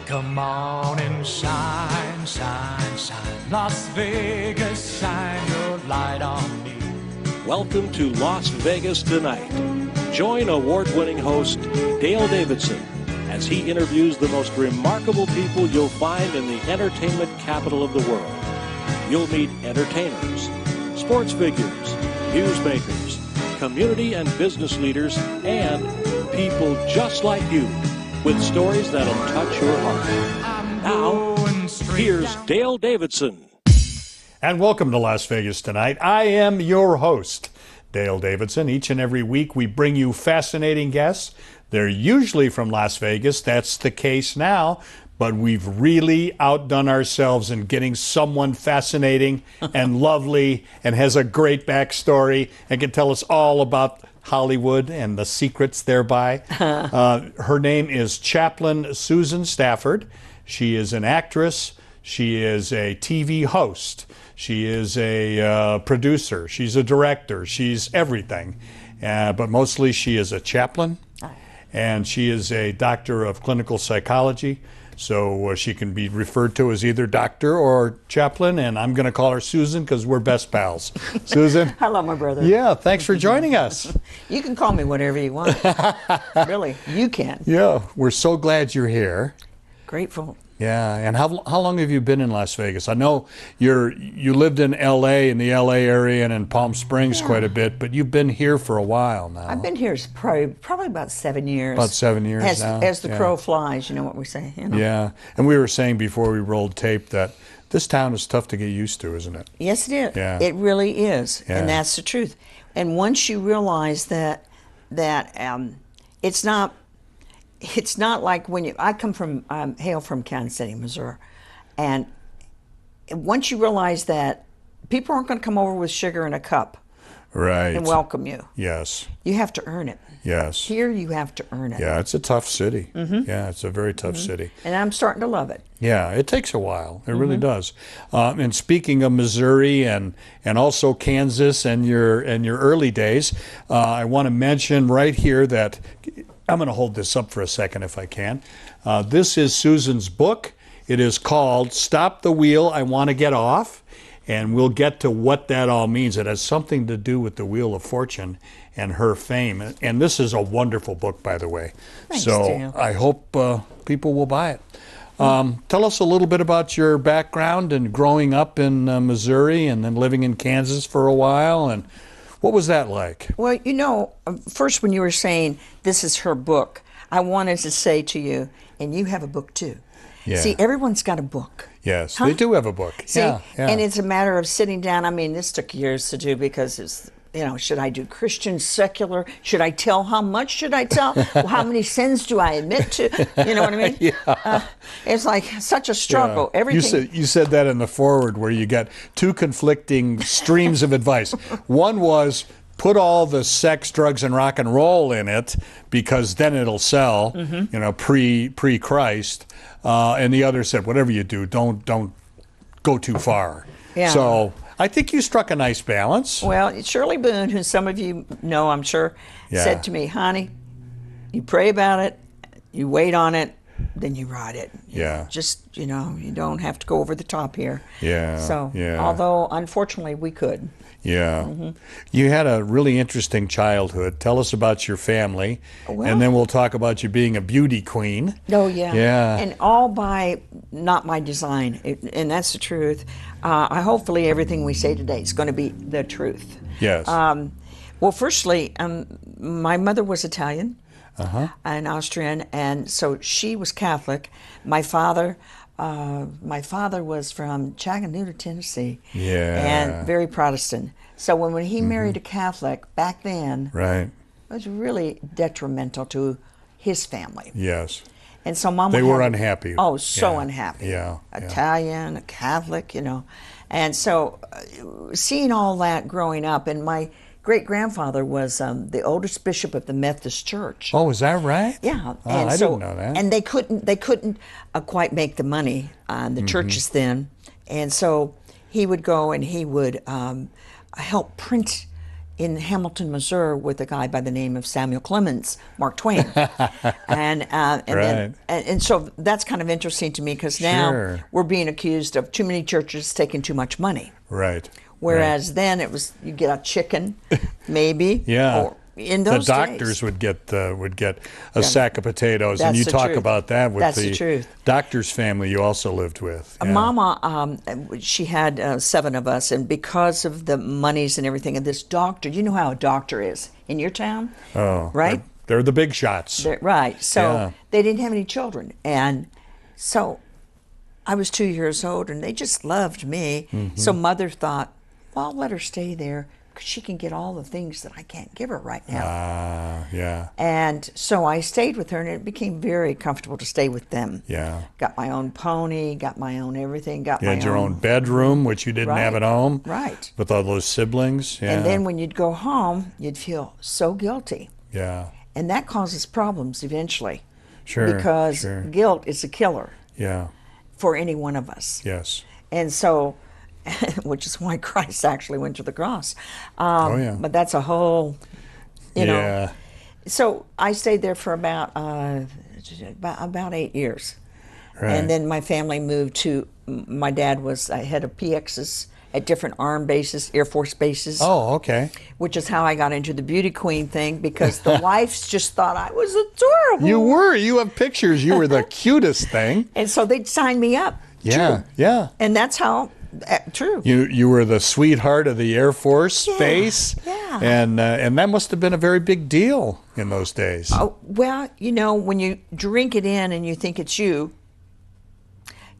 Come on and shine, shine, shine. Las Vegas, shine your light on me. Welcome to Las Vegas Tonight. Join award-winning host Dale Davidson as he interviews the most remarkable people you'll find in the entertainment capital of the world. You'll meet entertainers, sports figures, newsmakers, community and business leaders, and people just like you with stories that'll touch your heart. Now, here's Dale Davidson. And welcome to Las Vegas Tonight. I am your host, Dale Davidson. Each and every week we bring you fascinating guests. They're usually from Las Vegas. That's the case now. But we've really outdone ourselves in getting someone fascinating and lovely and has a great backstory and can tell us all about Hollywood and the secrets thereby. Her name is Chaplain Susan Stafford. She is an actress. She is a TV host. She is a producer. She's a director. She's everything. But mostly she is a chaplain. And she is a doctor of clinical psychology. So she can be referred to as either doctor or chaplain, and I'm going to call her Susan because we're best pals. Susan? Hello, my brother. Yeah, thanks for joining us. You can call me whatever you want. Really, you can. Yeah, we're so glad you're here. Grateful. Yeah, and how long have you been in Las Vegas? I know you lived in L.A., in the L.A. area and in Palm Springs quite a bit, but you've been here for a while now. I've been here probably about 7 years. About 7 years now. As the crow flies, you know what we say. You know? Yeah, and we were saying before we rolled tape that this town is tough to get used to, isn't it? Yes, it is. Yeah. It really is, Yeah. and that's the truth. And once you realize that it's not like when I hail from Kansas City, Missouri, and once you realize that people aren't going to come over with sugar in a cup, right, and welcome you. Yes. You have to earn it. Yes. Here you have to earn it. Yeah, it's a tough city. Mm-hmm. Yeah, it's a very tough city. And I'm starting to love it. Yeah, it takes a while. It really does. And speaking of Missouri and also Kansas and your early days, I want to mention right here that I'm going to hold this up for a second if I can. This is Susan's book. It is called Stop the Wheel, I Want to Get Off. And we'll get to what that all means. It has something to do with the Wheel of Fortune and her fame. And this is a wonderful book, by the way. Thanks, so Dale. I hope people will buy it. Tell us a little bit about your background and growing up in Missouri and then living in Kansas for a while. And what was that like? Well, you know, first when you were saying this is her book, I wanted to say to you, and you have a book too. Yeah. See, everyone's got a book. Yes, Huh? they do have a book. See, yeah. and it's a matter of sitting down. I mean, this took years to do because it's, you know, should I do Christian, secular? Should I tell? How much should I tell? How many sins do I admit to? You know what I mean? Yeah. It's like such a struggle. Yeah. Everything. You said that in the foreword where you got two conflicting streams of advice. One was put all the sex, drugs, and rock and roll in it because then it'll sell, you know, pre-Christ. And the other said, whatever you do, don't go too far. Yeah. So I think you struck a nice balance. Well, Shirley Boone, who some of you know, I'm sure, Yeah. said to me, honey, you pray about it, you wait on it, then you write it. Yeah. Just, you know, you don't have to go over the top here. Yeah, So, yeah. although, unfortunately, we could. Yeah. You had a really interesting childhood. Tell us about your family, Well- and then we'll talk about you being a beauty queen. Oh, yeah. Yeah. And all by, not my design, and that's the truth. Hopefully everything we say today is going to be the truth. Yes. Well, firstly, my mother was Italian and Austrian, and so she was Catholic. My father was from Chattanooga, Tennessee, Yeah. and very Protestant. So when he married a Catholic back then, Right. it was really detrimental to his family. Yes. And so Mom They would were have- unhappy. Oh, so Yeah. unhappy. Yeah. Italian, a Catholic, you know. And so seeing all that growing up, and my great-grandfather was the oldest bishop of the Methodist Church. Oh, is that right? Yeah, Oh, and I so, didn't know that. And they couldn't quite make the money on the churches then, and so he would go and he would help print in Hamilton, Missouri, with a guy by the name of Samuel Clemens, Mark Twain, and so that's kind of interesting to me because now we're being accused of too many churches taking too much money. Right. Whereas then it was you get a chicken, maybe. Yeah. Or in those the doctors days, would get a sack of potatoes, and you talk about that with the doctor's family you also lived with. Yeah. Mama, she had 7 of us, and because of the monies and everything, and this doctor, you know how a doctor is in your town, right? They're the big shots, right? So they didn't have any children, and so I was 2 years old, and they just loved me. Mm-hmm. So Mother thought, well, I'll let her stay there. She can get all the things that I can't give her right now. And so I stayed with her, and it became very comfortable to stay with them. Yeah. Got my own pony, got my own everything, you had your own bedroom, which you didn't have at home. Right. With all those siblings. Yeah. And then when you'd go home, you'd feel so guilty. Yeah. And that causes problems eventually. Sure. Because guilt is a killer. Yeah. For any one of us. Yes. And so, which is why Christ actually went to the cross. But that's a whole, you know. So I stayed there for about 8 years. Right. And then my family moved to, my dad was head of PXs at different armed bases, Air Force bases. Oh, okay. Which is how I got into the beauty queen thing, because the wives just thought I was adorable. You were. You have pictures. You were the cutest thing. And so they'd sign me up. Yeah, true. Yeah. And that's how... true. You were the sweetheart of the Air Force base, and that must have been a very big deal in those days. Oh, well, you know, when you drink it in and you think it's you,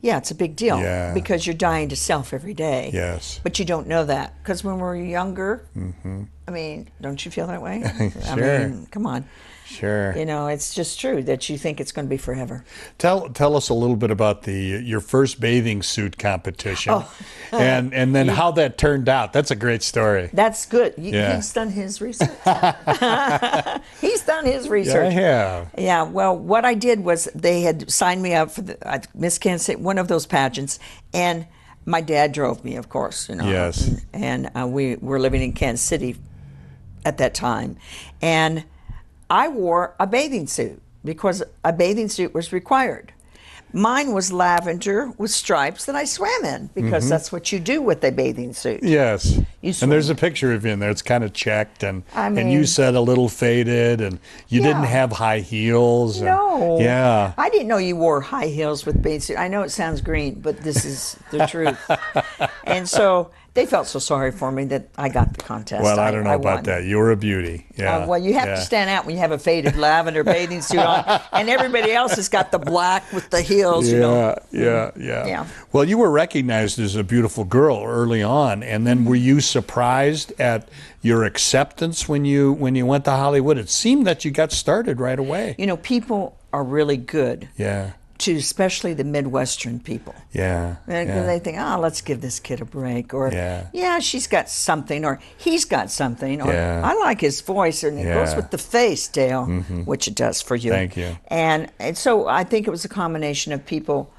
it's a big deal because you're dying to self every day. Yes. But you don't know that because when we're younger, I mean, don't you feel that way? Sure. I mean, come on. Sure. You know, it's just true that you think it's going to be forever. Tell us a little bit about your first bathing suit competition, and then how that turned out. That's a great story. That's good. He's done his research. He's done his research. Yeah, I have. Yeah. Well, what I did was they had signed me up for the Miss Kansas City, one of those pageants, and my dad drove me, of course. You know. Yes. And we were living in Kansas City at that time, and I wore a bathing suit because a bathing suit was required. Mine was lavender with stripes that I swam in because that's what you do with a bathing suit. Yes. And there's a picture of you in there. It's kind of checked, and you said a little faded, and you didn't have high heels. No. Yeah. I didn't know you wore high heels with bathing suit. I know it sounds green, but this is the truth. And so they felt so sorry for me that I got the contest. Well, I don't know about won. that. You were a beauty. Yeah. Well, you have to stand out when you have a faded lavender bathing suit on, and everybody else has got the black with the heels. Yeah. Well, you were recognized as a beautiful girl early on, and then were you surprised at your acceptance when you went to Hollywood? It seemed that you got started right away. You know, people are really good. Yeah. To especially the Midwestern people. Yeah. They think, let's give this kid a break. Or, she's got something. Or, he's got something. Or, I like his voice. And it goes with the face, Dale, which it does for you. Thank you. And so I think it was a combination of people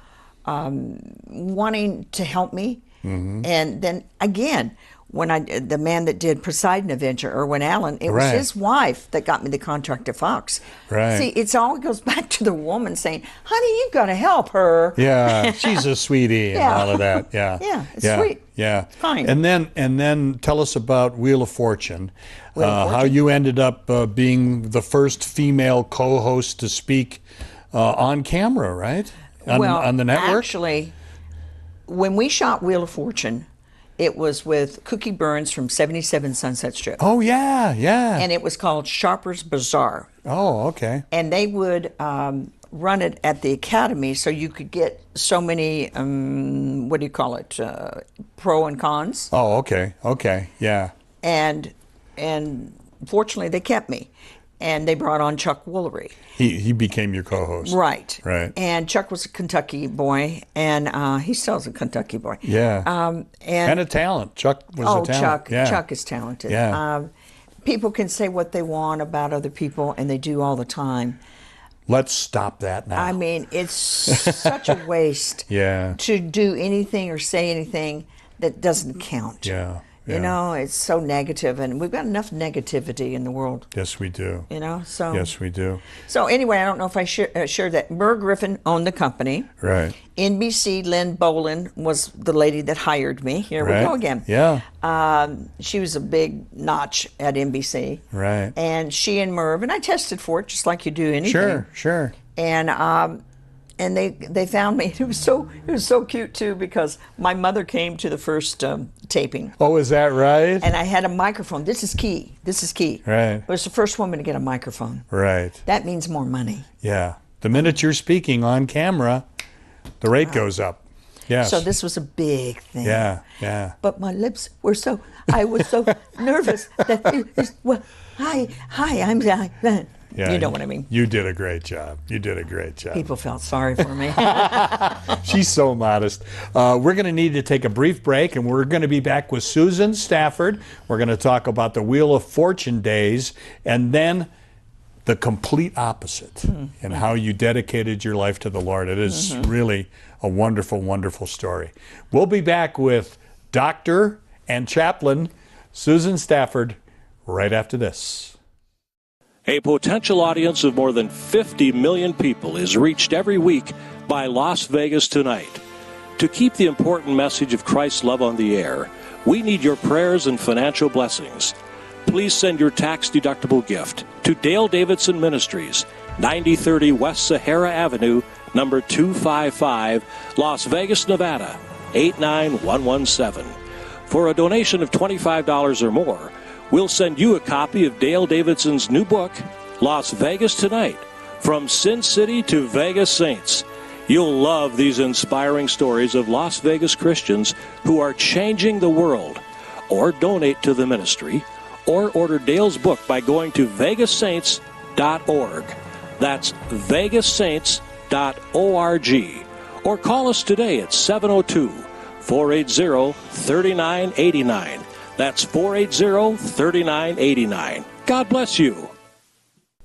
wanting to help me. And then, again, when the man that did Poseidon Adventure, Irwin Allen, it was his wife that got me the contract to Fox. Right. See, it all goes back to the woman saying, honey, you've got to help her. Yeah, she's a sweetie and all of that. Yeah. Yeah, it's sweet. Yeah. It's fine. And then tell us about Wheel of Fortune. How you ended up being the first female co-host to speak on camera, right? On the network? Actually, when we shot Wheel of Fortune, it was with Cookie Burns from 77 Sunset Strip. Oh, yeah. And it was called Sharper's Bazaar. Oh, okay. And they would run it at the Academy so you could get so many, pro and cons. Oh, okay, yeah. And fortunately, they kept me. And they brought on Chuck Woolery. He became your co-host. Right. And Chuck was a Kentucky boy, and he still is a Kentucky boy. Yeah. And a talent. Chuck was a talent. Chuck is talented. Yeah. People can say what they want about other people, and they do all the time. Let's stop that now. I mean, it's such a waste to do anything or say anything that doesn't count. Yeah. You know, it's so negative, and we've got enough negativity in the world. Yes, we do. You know, so. Yes, we do. So anyway, I don't know if I shared that. Burr Griffin owned the company. Right. NBC, Lynn Boland was the lady that hired me. Here we go again. Yeah. She was a big notch at NBC. Right. And she and Merv, and I tested for it just like you do anything. Sure. And they found me. It was so cute too, because my mother came to the first taping. Oh, is that right? And I had a microphone. This is key. Right. I was the first woman to get a microphone. Right. That means more money. Yeah. The minute you're speaking on camera, the rate goes up. Yes. So this was a big thing. Yeah. But my lips were I was so nervous that, hi, I'm Yeah, you know what I mean. You did a great job. People felt sorry for me. She's so modest. We're going to need to take a brief break, and we're going to be back with Susan Stafford. We're going to talk about the Wheel of Fortune days, and then the complete opposite, and how you dedicated your life to the Lord. It is really a wonderful, wonderful story. We'll be back with Dr. and Chaplain Susan Stafford right after this. A potential audience of more than 50 million people is reached every week by Las Vegas Tonight. To keep the important message of Christ's love on the air, we need your prayers and financial blessings. Please send your tax-deductible gift to Dale Davidson Ministries, 9030 West Sahara Avenue, number 255, Las Vegas, Nevada, 89117. For a donation of $25 or more, we'll send you a copy of Dale Davidson's new book, Las Vegas Tonight, From Sin City to Vegas Saints. You'll love these inspiring stories of Las Vegas Christians who are changing the world. Or donate to the ministry, or order Dale's book by going to vegassaints.org. That's vegassaints.org. Or call us today at 702-480-3989. That's 480-3989. God bless you.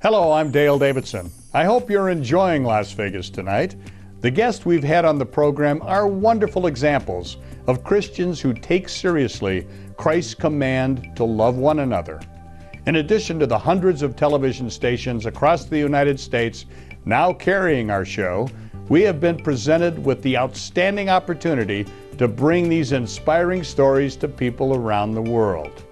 Hello, I'm Dale Davidson. I hope you're enjoying Las Vegas Tonight. The guests we've had on the program are wonderful examples of Christians who take seriously Christ's command to love one another. In addition to the hundreds of television stations across the United States now carrying our show, we have been presented with the outstanding opportunity to bring these inspiring stories to people around the world.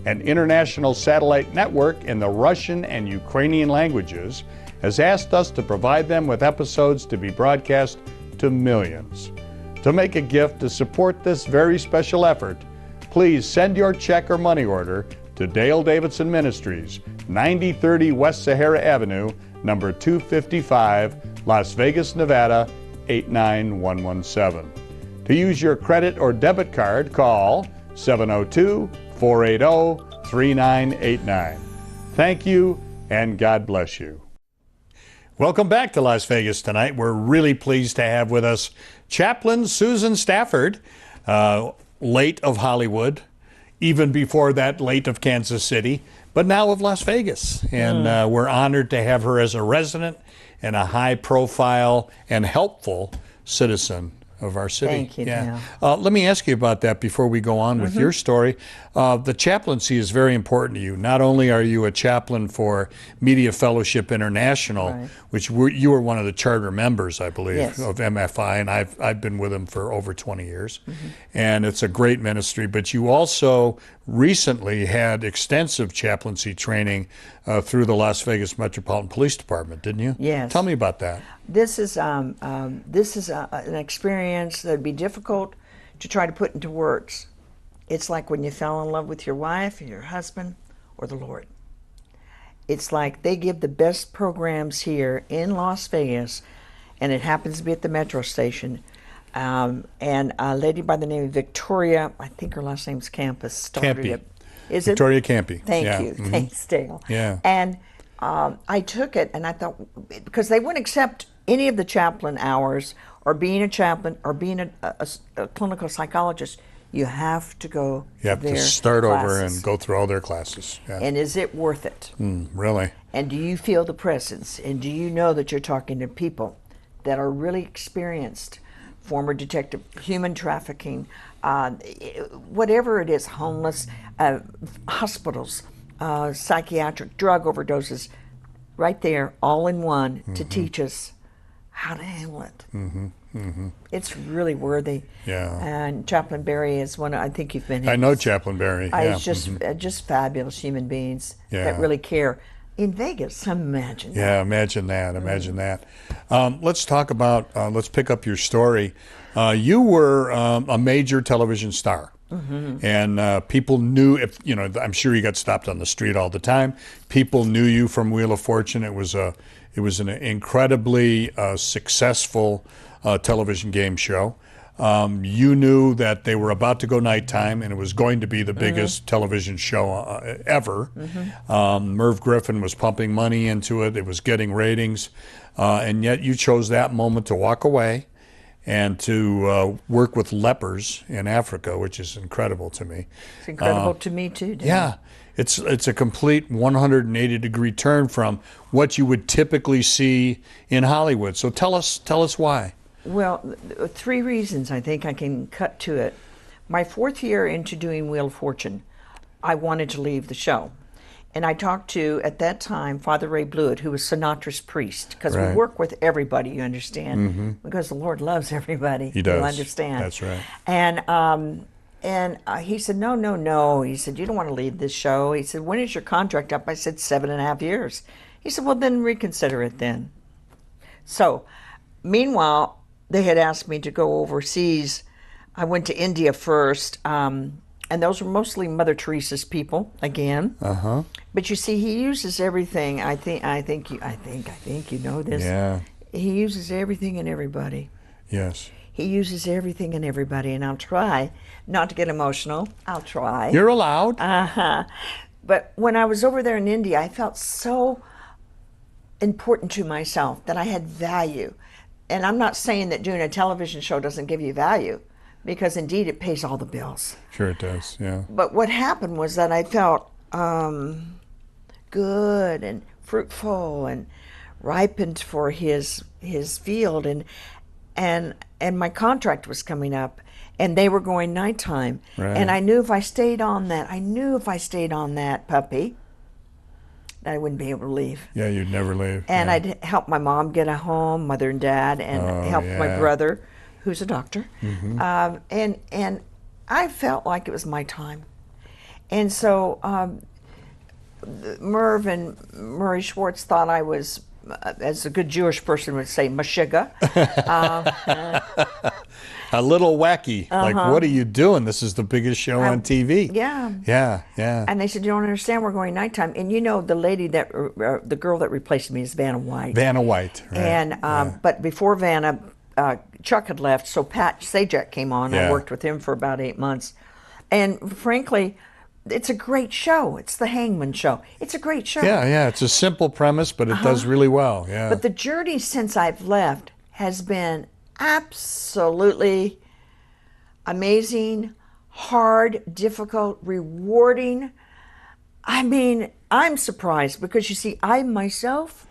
An international satellite network in the Russian and Ukrainian languages has asked us to provide them with episodes to be broadcast to millions. To make a gift to support this very special effort, please send your check or money order to Dale Davidson Ministries, 9030 West Sahara Avenue, number 255, Las Vegas, Nevada, 89117. To use your credit or debit card, call 702-480-3989. Thank you, and God bless you. Welcome back to Las Vegas Tonight. We're really pleased to have with us Chaplain Susan Stafford, late of Hollywood, even before that, late of Kansas City, but now of Las Vegas. And we're honored to have her as a resident and a high-profile and helpful citizen of our city. Thank you. Yeah. Let me ask you about that before we go on with your story. The chaplaincy is very important to you. Not only are you a chaplain for Media Fellowship International, which you were one of the charter members, I believe, of MFI, and I've been with them for over 20 years. And it's a great ministry, but you also recently had extensive chaplaincy training through the Las Vegas Metropolitan Police Department, didn't you? Yes. Tell me about that. This is an experience that would be difficult to try to put into words. It's like when you fell in love with your wife, or your husband, or the Lord. It's like they give the best programs here in Las Vegas, and it happens to be at the Metro station. And a lady by the name of Victoria, I think her last name's Campus, started it. Is Victoria Campy. Thank you. Thanks, Dale. Yeah. And I took it, and I thought, because they wouldn't accept any of the chaplain hours, or being a chaplain, or being a clinical psychologist, you have to go You have to start over and go through all their classes. Yeah. And is it worth it? Really? And do you feel the presence? And do you know that you're talking to people that are really experienced former detective, human trafficking, whatever it is, homeless, hospitals, psychiatric, drug overdoses, right there, all in one, to teach us how to handle it. It's really worthy. Yeah. And Chaplain Barry is one. I think you've been. I know Chaplain Barry. Yeah. It's just fabulous human beings Yeah. that really care. In Vegas, imagine. Yeah, imagine that. Imagine that. Let's talk about. Let's pick up your story. You were a major television star, and people knew. If you know, I'm sure you got stopped on the street all the time. People knew you from Wheel of Fortune. It was an incredibly successful television game show. You knew that they were about to go nighttime, and it was going to be the biggest television show ever. Merv Griffin was pumping money into it. It was getting ratings. And yet you chose that moment to walk away and to work with lepers in Africa, which is incredible to me. It's incredible to me, too, Dan. Yeah. It's a complete 180-degree turn from what you would typically see in Hollywood. So tell us why. Well, 3 reasons I think I can cut to it. My 4th year into doing Wheel of Fortune, I wanted to leave the show. And I talked to, at that time, Father Ray Blewett, who was Sinatra's priest, because we work with everybody, you understand, because the Lord loves everybody. He does. You understand. That's right. And he said, no. He said, you don't want to leave this show. He said, when is your contract up? I said, 7.5 years. He said, well, then reconsider it then. So, meanwhile, they had asked me to go overseas. I went to India first, and those were mostly Mother Teresa's people again. But you see, he uses everything. I think you know this. Yeah. He uses everything and everybody. Yes. He uses everything and everybody, and I'll try not to get emotional. I'll try. You're allowed. But when I was over there in India, I felt so important to myself that I had value. And I'm not saying that doing a television show doesn't give you value, because indeed it pays all the bills. Sure it does, yeah. But what happened was that I felt good and fruitful and ripened for his field, and my contract was coming up, and they were going nighttime. Right. And I knew if I stayed on that puppy, I wouldn't be able to leave. Yeah, you'd never leave. And yeah. I'd help my mom get a home, mother and dad, and help my brother, who's a doctor. And I felt like it was my time. And so Merv and Murray Schwartz thought I was, as a good Jewish person would say, mashiga. A little wacky. Like, what are you doing? This is the biggest show on TV. Yeah. Yeah. And they said, you don't understand, we're going nighttime. And you know, the lady that, the girl that replaced me is Vanna White. Vanna White, right. And, but before Vanna, Chuck had left, so Pat Sajak came on. Yeah. I worked with him for about 8 months. And frankly, it's a great show. It's the Hangman Show. It's a great show. Yeah. It's a simple premise, but it does really well. Yeah. But the journey since I've left has been absolutely amazing, hard, difficult, rewarding. I mean, I'm surprised because, you see, I myself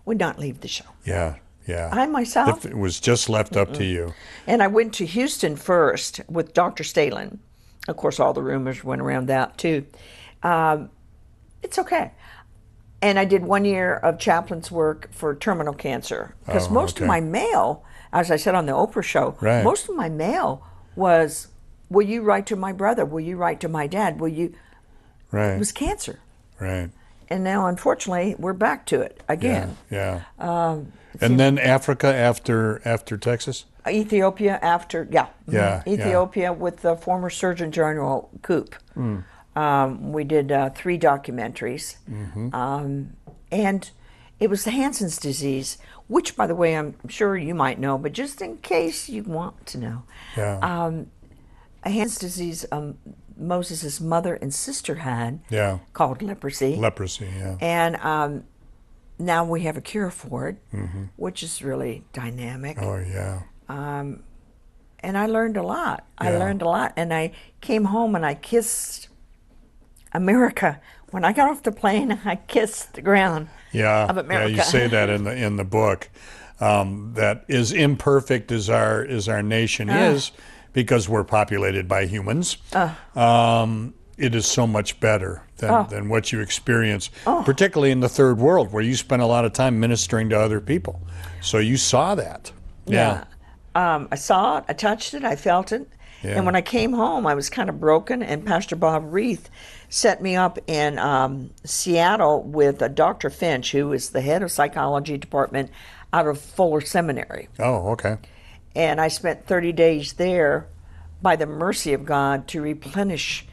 would not leave the show. Yeah. I myself. If it was just left up to you. And I went to Houston first with Dr. Stalin. Of course, all the rumors went around that, too. It's okay. And I did 1 year of chaplain's work for terminal cancer. Because most of my mail, as I said on the Oprah show, most of my mail was, will you write to my brother? Will you write to my dad? Will you? It was cancer. Right. And now, unfortunately, we're back to it again. Yeah. And then Africa after Texas? Ethiopia after, Ethiopia with the former Surgeon General Coop. We did 3 documentaries. And it was the Hansen's disease, which, by the way, I'm sure you might know, but just in case you want to know. Hansen's disease, Moses' mother and sister had, called leprosy. And now we have a cure for it, which is really dynamic. And I learned a lot. And I came home and I kissed America. When I got off the plane, I kissed the ground of America. Yeah, you say that in the book. that is imperfect as our nation is, because we're populated by humans. It is so much better than what you experience, particularly in the third world, where you spend a lot of time ministering to other people. So you saw that. Yeah. I saw it, I touched it, I felt it. Yeah. And when I came home, I was kind of broken, and Pastor Bob Reith set me up in Seattle with Dr. Finch, who is the head of psychology department out of Fuller Seminary. Oh, okay. And I spent 30 days there by the mercy of God to replenish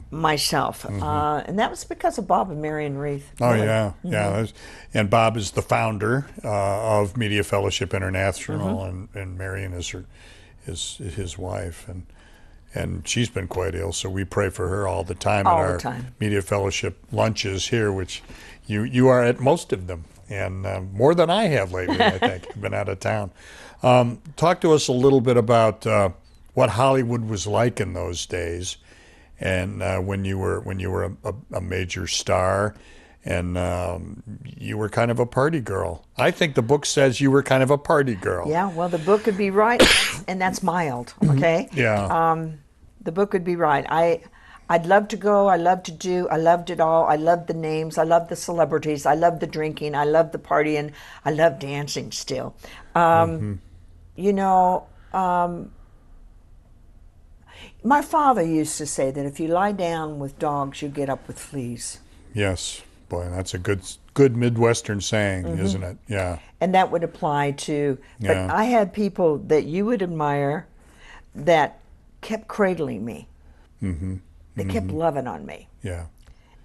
myself. And that was because of Bob and Marion Reith. Oh, really. yeah. And Bob is the founder of Media Fellowship International, and Marion is his wife. And she's been quite ill, so we pray for her all the time All at the our time. Media Fellowship lunches here, which you are at most of them, and more than I have lately, I think. I've been out of town. Talk to us a little bit about what Hollywood was like in those days, and when you were a major star, and you were kind of a party girl. I think the book says you were kind of a party girl. Yeah, well, the book would be right, and that's mild, okay? Yeah. The book would be right. I'd love to go, I loved to do, I loved it all. I loved the names, I loved the celebrities, I loved the drinking, I loved the partying, I loved dancing still. You know, my father used to say that if you lie down with dogs, you get up with fleas. Yes. Boy, that's a good Midwestern saying, isn't it? Yeah. And that would apply to, but Yeah. I had people that you would admire that kept cradling me. They kept loving on me. Yeah.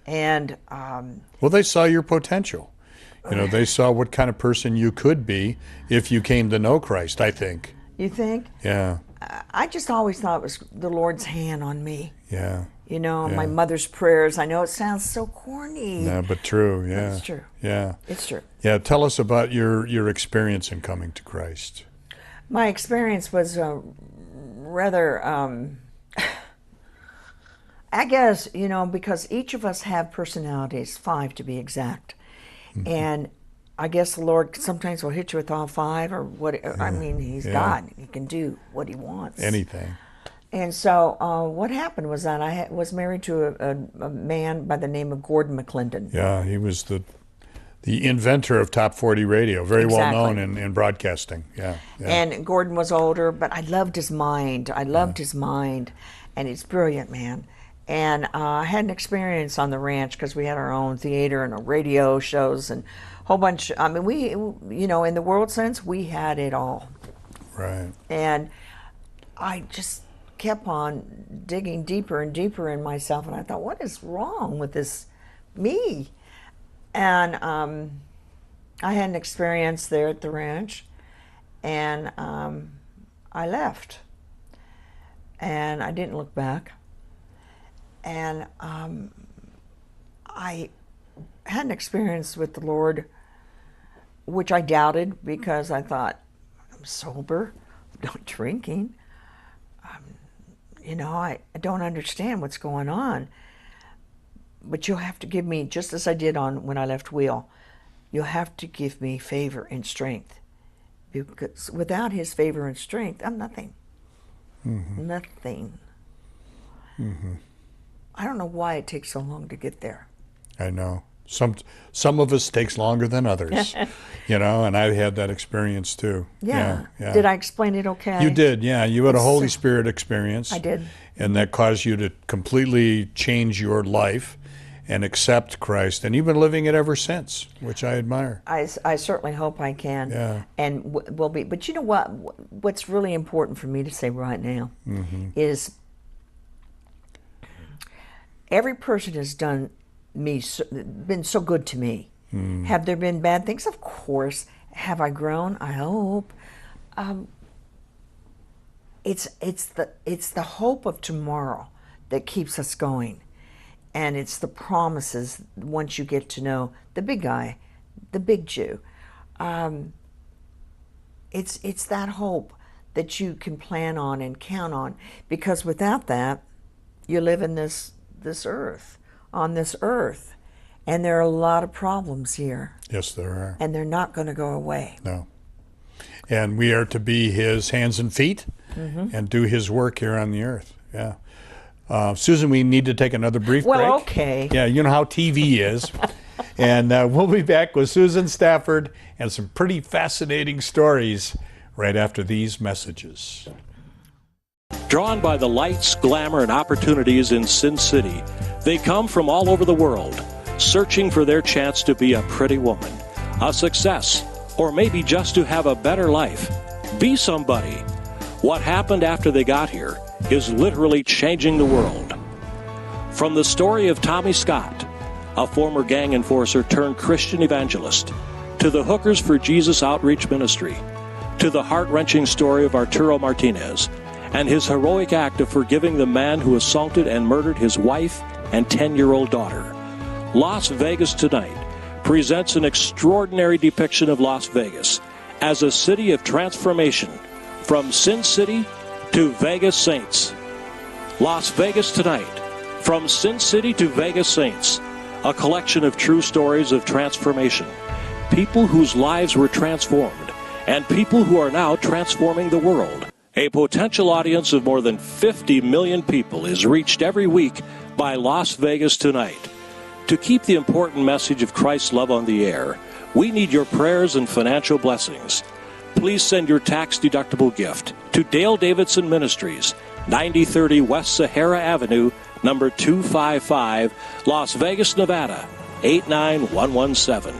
And Well, they saw your potential. You know, they saw what kind of person you could be if you came to know Christ, I think. you think? Yeah. I just always thought it was the Lord's hand on me. Yeah. You know, Yeah. my mother's prayers. I know it sounds so corny. Yeah, but true. Yeah. It's true. Yeah. It's true. Yeah. Tell us about your experience in coming to Christ. My experience was rather, I guess, you know, because each of us have personalities, 5 to be exact. And I guess the Lord sometimes will hit you with all 5 or what. I mean, He's God. He can do what He wants. Anything. And so what happened was that I was married to a man by the name of Gordon McClendon. Yeah, he was the inventor of Top 40 radio, very Exactly. well known in broadcasting. Yeah. And Gordon was older, but I loved his mind. I loved his mind, and he's brilliant, man. And I had an experience on the ranch because we had our own theater and radio shows and a whole bunch. I mean, we, you know, in the world sense, we had it all. Right. And I just kept on digging deeper and deeper in myself, and I thought, what is wrong with this me? And I had an experience there at the ranch, and I left, and I didn't look back. And I had an experience with the Lord, which I doubted because I thought, I'm sober, I'm not drinking. You know, I don't understand what's going on. But you'll have to give me, just as I did when I left Wheel, you'll have to give me favor and strength. Because without His favor and strength, I'm nothing. Nothing. I don't know why it takes so long to get there. I know. Some of us takes longer than others, you know, and I've had that experience too. Yeah. Yeah. Did I explain it okay? You did, yeah. You had a Holy Spirit experience. I did. And that caused you to completely change your life and accept Christ, and you've been living it ever since, which I admire. I certainly hope I can. Yeah. And will be. But you know what? What's really important for me to say right now is every person has been so good to me. Have there been bad things? Of course. Have I grown? I hope. It's the hope of tomorrow that keeps us going, and it's the promises once you get to know the big guy, the big Jew. It's that hope that you can plan on and count on, because without that, you live in this earth, on this earth, and there are a lot of problems here. Yes, there are. And they're not going to go away. No. And we are to be his hands and feet and do his work here on the earth. Yeah. Susan, we need to take another brief break. Well, okay. Yeah, you know how TV is. And we'll be back with Susan Stafford and some pretty fascinating stories right after these messages. Drawn by the lights, glamour, and opportunities in Sin City, they come from all over the world, searching for their chance to be a pretty woman, a success, or maybe just to have a better life. Be somebody. What happened after they got here is literally changing the world. From the story of Tommy Scott, a former gang enforcer turned Christian evangelist, to the Hookers for Jesus Outreach Ministry, to the heart-wrenching story of Arturo Martinez and his heroic act of forgiving the man who assaulted and murdered his wife and 10-year-old daughter. Las Vegas Tonight presents an extraordinary depiction of Las Vegas as a city of transformation, from Sin City to Vegas Saints. Las Vegas Tonight, from Sin City to Vegas Saints, a collection of true stories of transformation, people whose lives were transformed, and people who are now transforming the world. A potential audience of more than 50 million people is reached every week by Las Vegas Tonight. To keep the important message of Christ's love on the air, we need your prayers and financial blessings. Please send your tax-deductible gift to Dale Davidson Ministries, 9030 West Sahara Avenue, number 255, Las Vegas, Nevada, 89117.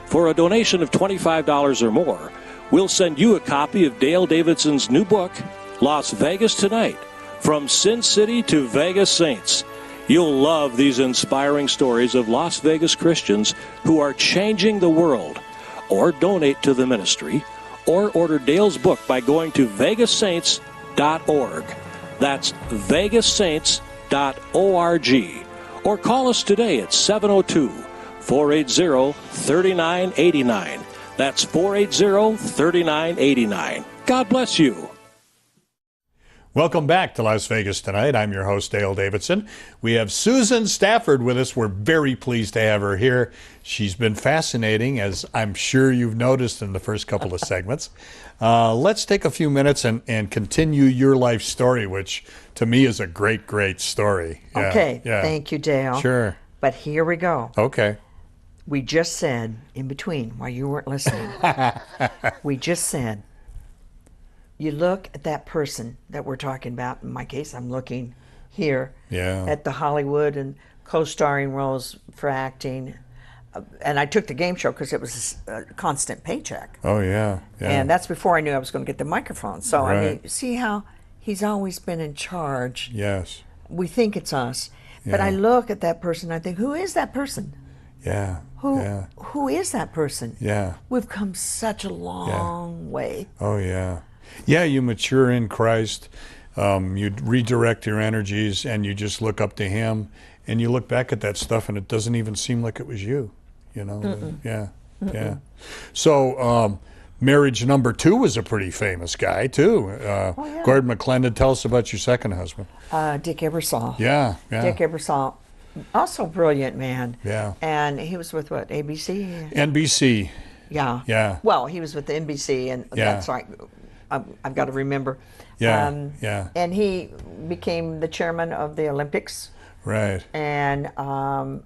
For a donation of $25 or more, we'll send you a copy of Dale Davidson's new book, Las Vegas Tonight, From Sin City to Vegas Saints. You'll love these inspiring stories of Las Vegas Christians who are changing the world. Or donate to the ministry, or order Dale's book by going to vegassaints.org. That's vegassaints.org. Or call us today at 702-480-3989. That's 480-3989. God bless you. Welcome back to Las Vegas Tonight. I'm your host, Dale Davidson. We have Susan Stafford with us. We're very pleased to have her here. She's been fascinating, as I'm sure you've noticed in the first couple of segments. Let's take a few minutes and continue your life story, which to me is a great, great story. Yeah, Okay, yeah. thank you, Dale. Sure. But here we go. Okay. We just said, in between, while you weren't listening, we just said, you look at that person that we're talking about. In my case, I'm looking here at the Hollywood and co-starring roles for acting. And I took the game show because it was a constant paycheck. Oh, yeah. And that's before I knew I was going to get the microphone. So, Right. I mean, see how he's always been in charge. Yes. We think it's us. But I look at that person, I think, who is that person? Yeah. Who is that person? Yeah. We've come such a long way. Oh, yeah. Yeah, you mature in Christ. You redirect your energies, and you just look up to Him, and you look back at that stuff, and it doesn't even seem like it was you. You know? Yeah. Yeah. So, marriage number 2 was a pretty famous guy, too. Gordon McClendon, tell us about your second husband. Dick Ebersol. Yeah. Dick Ebersol, also brilliant man. Yeah. And he was with what, ABC? NBC. Yeah. Yeah. Well, he was with the NBC, and that's right. I've got to remember. Yeah. And he became the chairman of the Olympics. Right. And a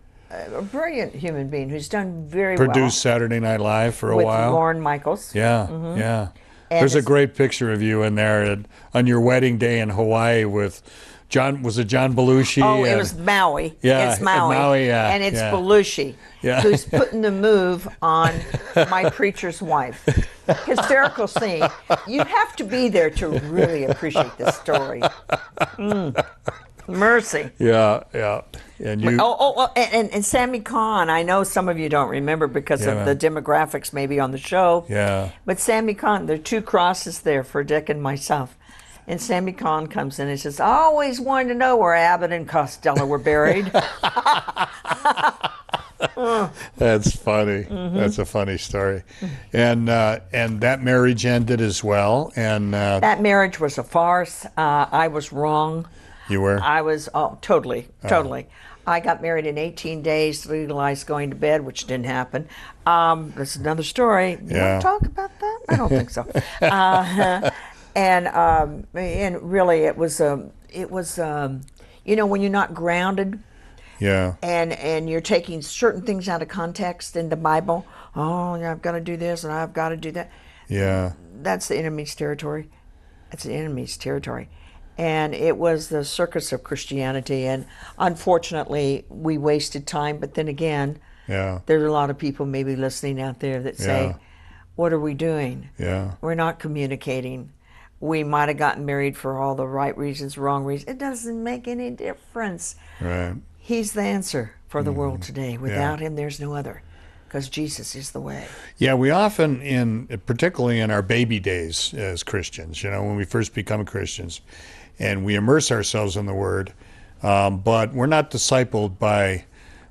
brilliant human being who's done very well. Produced Saturday Night Live for a while. With Lorne Michaels. Yeah. And there's a great picture of you in there on your wedding day in Hawaii with John. Was it John Belushi? Oh, it was Maui. Yeah, it's Maui. yeah. And it's Belushi who's putting the move on My Preacher's Wife. Hysterical scene. You have to be there to really appreciate this story. Mercy. Yeah. And you. And Sammy Kahn. I know some of you don't remember because of the demographics maybe on the show. Yeah. But Sammy Kahn, there are 2 crosses there for Dick and myself. And Sammy Kahn comes in and says, I always wanted to know where Abbott and Costello were buried. That's funny. That's a funny story. And that marriage ended as well. And that marriage was a farce. I was wrong. You were? I was totally. I got married in 18 days, legalized going to bed, which didn't happen. That's another story. You want Yeah. to talk about that? I don't think so. And really, it was when you're not grounded Yeah. and you're taking certain things out of context in the Bible. Oh, yeah, I've got to do this and I've got to do that. Yeah. That's the enemy's territory. That's the enemy's territory. And it was the circus of Christianity. And unfortunately, we wasted time. But then again, Yeah. there are a lot of people maybe listening out there that say, Yeah. what are we doing? Yeah. We're not communicating. We might have gotten married for all the right reasons, wrong reasons. It doesn't make any difference. Right. He's the answer for the world today. Without him, there's no other. Because Jesus is the way. Yeah, we often, particularly in our baby days as Christians, when we first become Christians, and we immerse ourselves in the Word, but we're not discipled by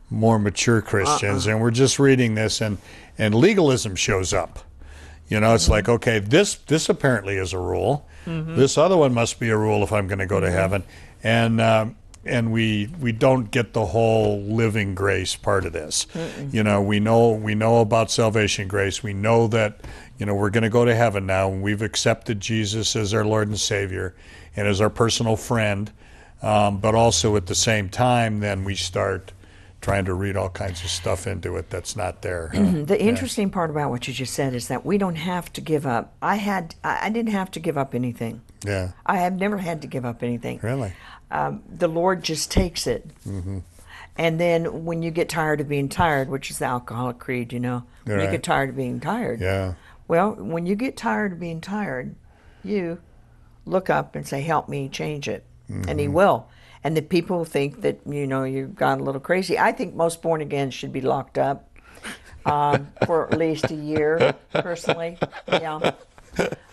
more mature Christians, and we're just reading this, and legalism shows up. It's like, okay, this apparently is a rule. This other one must be a rule if I'm going to go to heaven, and we don't get the whole living grace part of this. We know about salvation grace. We know that we're going to go to heaven now, and we've accepted Jesus as our Lord and Savior and as our personal friend. But also at the same time, then we start trying to read all kinds of stuff into it that's not there. The interesting part about what you just said is that we don't have to give up. I didn't have to give up anything. Yeah. I have never had to give up anything. Really? The Lord just takes it. And then when you get tired of being tired, which is the alcoholic creed, when you Right. get tired of being tired. Yeah. Well, when you get tired of being tired, you look up and say, help me change it. And he will. And the people think that, you've gone a little crazy. I think most born again should be locked up for at least a year, personally. Yeah.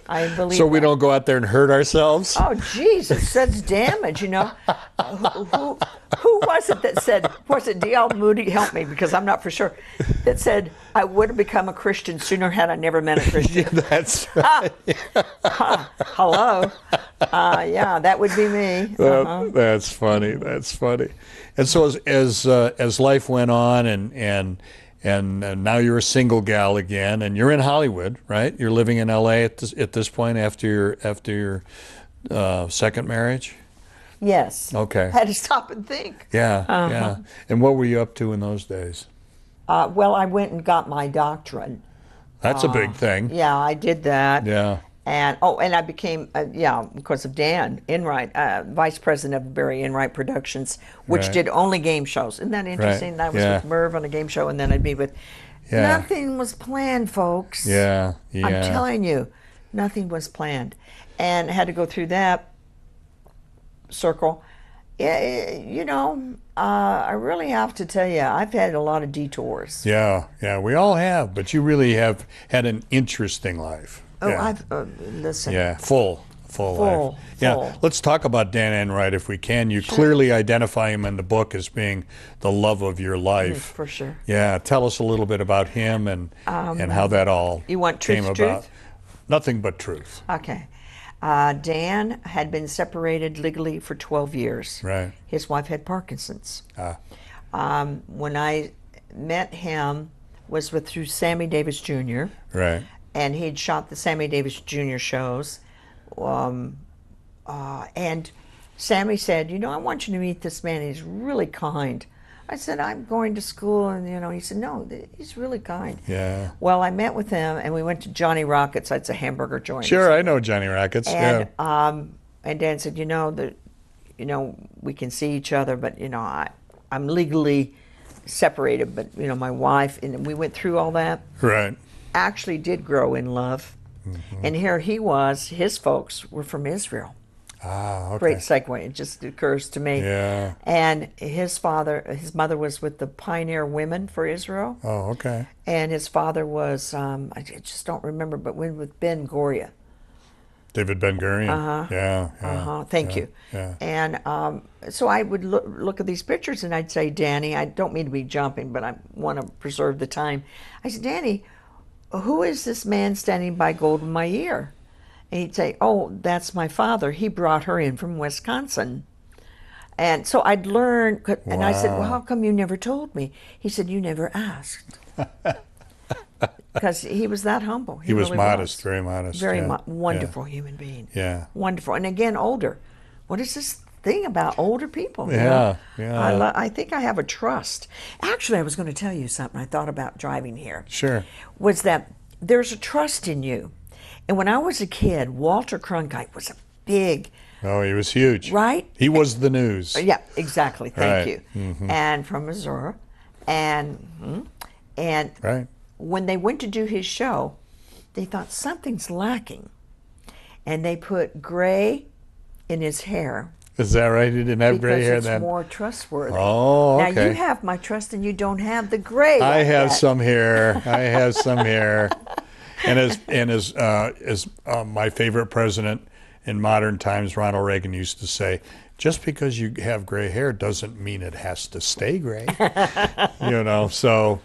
I believe So we that. don't go out there and hurt ourselves? Oh, Jesus, that's damage, Who was it that said, was it D.L. Moody? Help me, because I'm not for sure. That said, I would have become a Christian sooner had I never met a Christian. That's right. Hello. Yeah, that would be me. That's funny. That's funny. And so as life went on, and now you're a single gal again, and you're in Hollywood, right? You're living in L.A. at this point after your second marriage. Yes. Okay. I had to stop and think. Yeah. Yeah. And what were you up to in those days? Well, I went and got my doctorate. That's a big thing. Yeah, I did that. Yeah. And I became, because of Dan Enright, vice president of Barry Enright Productions, which Right. did only game shows. Isn't that interesting? Right. I was with Merv on a game show, and then I'd be with. Yeah. Nothing was planned, folks. Yeah. Yeah. I'm telling you, nothing was planned, and I had to go through that circle. Yeah, I really have to tell you, I've had a lot of detours. Yeah. Yeah. We all have, but you really have had an interesting life. Oh, Yeah. I've listen. Yeah, full life. Yeah, full. let's talk about Dan Enright if we can. You clearly identify him in the book as being the love of your life. For sure. Yeah, tell us a little bit about him and how that all You want came truth, about. truth? Nothing but truth. Okay. Dan had been separated legally for 12 years. Right. His wife had Parkinson's. Ah. When I met him, was through Sammy Davis Jr. Right. And he'd shot the Sammy Davis Jr. shows. And Sammy said, I want you to meet this man. He's really kind. I said, I'm going to school. And, he said, no, he's really kind. Yeah. Well, I met with him, and we went to Johnny Rockets. That's a hamburger joint. Sure, I know Johnny Rockets. And yeah. And Dan said, we can see each other, but I'm legally separated. But my wife, and we went through all that. Right. Actually, did grow in love, and here he was. His folks were from Israel. Ah, okay. Great segue. It just occurs to me. Yeah. And his mother was with the Pioneer Women for Israel. Oh, okay. And his father was, I just don't remember, but with Ben Goria. David Ben Gurion. Yeah. Thank you. Yeah. And so I would look at these pictures and I'd say, Danny, I don't mean to be jumping, but I want to preserve the time. I said, Danny, who is this man standing by gold in my ear? And he'd say, oh, that's my father. He brought her in from Wisconsin. And so I'd learn, and I said, well, Wow. how come you never told me? He said, you never asked. Because he was that humble. He was really modest, very modest. Very yeah. wonderful human being. Yeah. Wonderful. And again, older. What is this thing about older people? you Yeah, know? yeah. I think I have a trust. Actually, I was going to tell you something I thought about driving here. Sure. Was that there's a trust in you. And when I was a kid, Walter Cronkite was a big, Oh, he was huge. right? He was the news. Yeah, exactly. Thank Right. you. And from Missouri. And Right. when they went to do his show, they thought something's lacking. And they put gray in his hair. Is that right? He didn't have gray Because hair it's then? more trustworthy. Oh, okay. Now you have my trust and you don't have the gray. I like have that. some hair. I have some hair. And as my favorite president in modern times, Ronald Reagan, used to say, just because you have gray hair doesn't mean it has to stay gray. So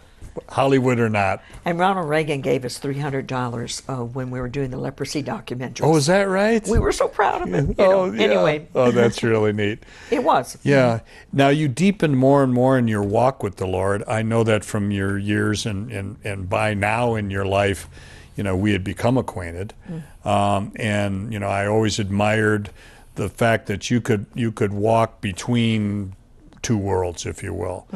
Hollywood or not. And Ronald Reagan gave us $300 when we were doing the leprosy documentary. Oh, is that right? We were so proud of it. Yeah. Anyway, Oh, that's really neat. it was. Yeah. Now you deepen more and more in your walk with the Lord. I know that from your years and by now in your life, we had become acquainted. And I always admired the fact that you could walk between two worlds, if you will.